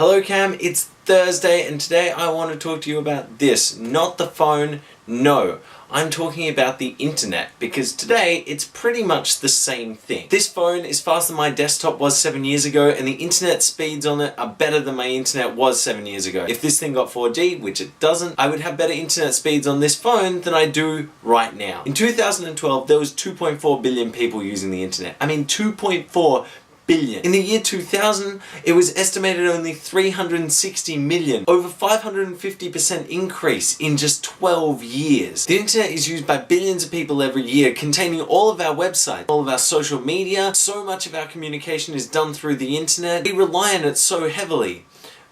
Hello Cam, it's Thursday and today I want to talk to you about this, not the phone, no. I'm talking about the internet because today it's pretty much the same thing. This phone is faster than my desktop was 7 years ago and the internet speeds on it are better than my internet was 7 years ago. If this thing got 4G, which it doesn't, I would have better internet speeds on this phone than I do right now. In 2012 there was 2.4 billion people using the internet. I mean 2.4 billion. In the year 2000, it was estimated only 360 million. Over 550% increase in just 12 years. The internet is used by billions of people every year, containing all of our websites, all of our social media. So much of our communication is done through the internet. We rely on it so heavily.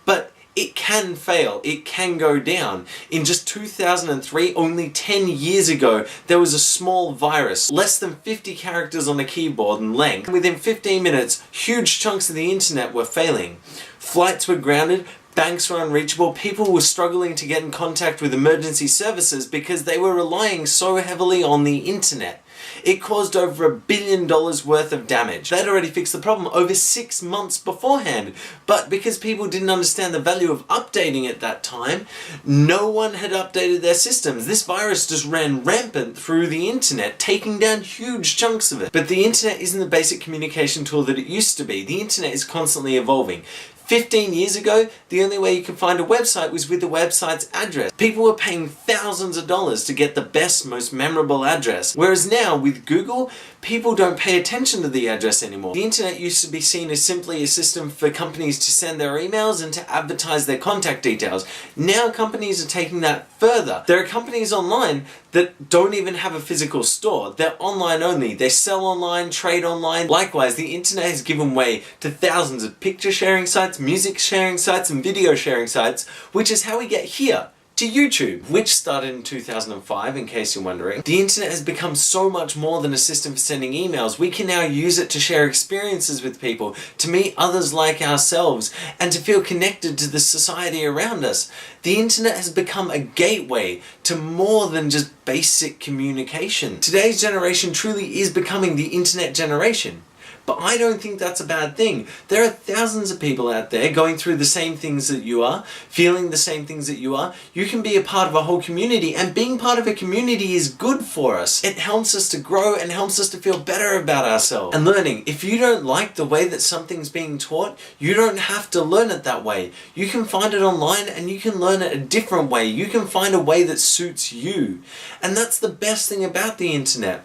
But it can fail, it can go down. In just 2003, only 10 years ago, there was a small virus, less than 50 characters on a keyboard in length. Within 15 minutes, huge chunks of the internet were failing. Flights were grounded, banks were unreachable, people were struggling to get in contact with emergency services because they were relying so heavily on the internet. It caused over $1 billion worth of damage. They'd already fixed the problem over 6 months beforehand, but because people didn't understand the value of updating at that time, no one had updated their systems. This virus just ran rampant through the internet, taking down huge chunks of it. But the internet isn't the basic communication tool that it used to be. The internet is constantly evolving. 15 years ago, the only way you could find a website was with the website's address. People were paying thousands of dollars to get the best, most memorable address. Whereas now, with Google, people don't pay attention to the address anymore. The internet used to be seen as simply a system for companies to send their emails and to advertise their contact details. Now companies are taking that further. There are companies online that don't even have a physical store. They're online only. They sell online, trade online. Likewise, the internet has given way to thousands of picture sharing sites, music sharing sites, and video sharing sites, which is how we get here, to YouTube, which started in 2005, in case you're wondering. The internet has become so much more than a system for sending emails. We can now use it to share experiences with people, to meet others like ourselves, and to feel connected to the society around us. The internet has become a gateway to more than just basic communication. Today's generation truly is becoming the internet generation. But I don't think that's a bad thing. There are thousands of people out there going through the same things that you are, feeling the same things that you are. You can be a part of a whole community, and being part of a community is good for us. It helps us to grow and helps us to feel better about ourselves. And learning, if you don't like the way that something's being taught, you don't have to learn it that way. You can find it online and you can learn it a different way. You can find a way that suits you. And that's the best thing about the internet.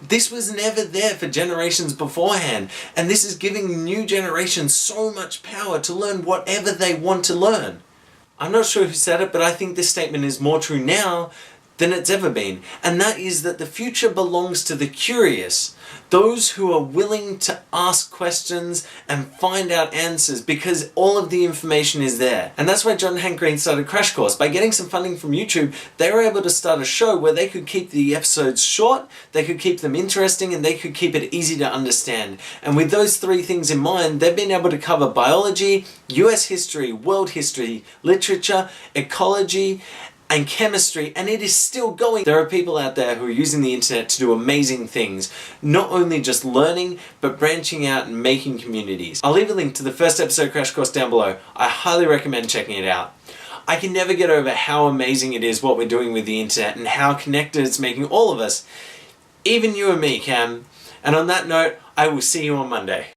This was never there for generations beforehand, and this is giving new generations so much power to learn whatever they want to learn. I'm not sure who said it, but I think this statement is more true now than it's ever been, and that is that the future belongs to the curious, those who are willing to ask questions and find out answers because all of the information is there. And that's why John and Hank Green started Crash Course. By getting some funding from YouTube, they were able to start a show where they could keep the episodes short, they could keep them interesting, and they could keep it easy to understand. And with those three things in mind, they've been able to cover biology, US history, world history, literature, ecology, and chemistry, and it is still going. There are people out there who are using the internet to do amazing things, not only just learning, but branching out and making communities. I'll leave a link to the first episode of Crash Course down below. I highly recommend checking it out. I can never get over how amazing it is what we're doing with the internet and how connected it's making all of us, even you and me, Cam. And on that note, I will see you on Monday.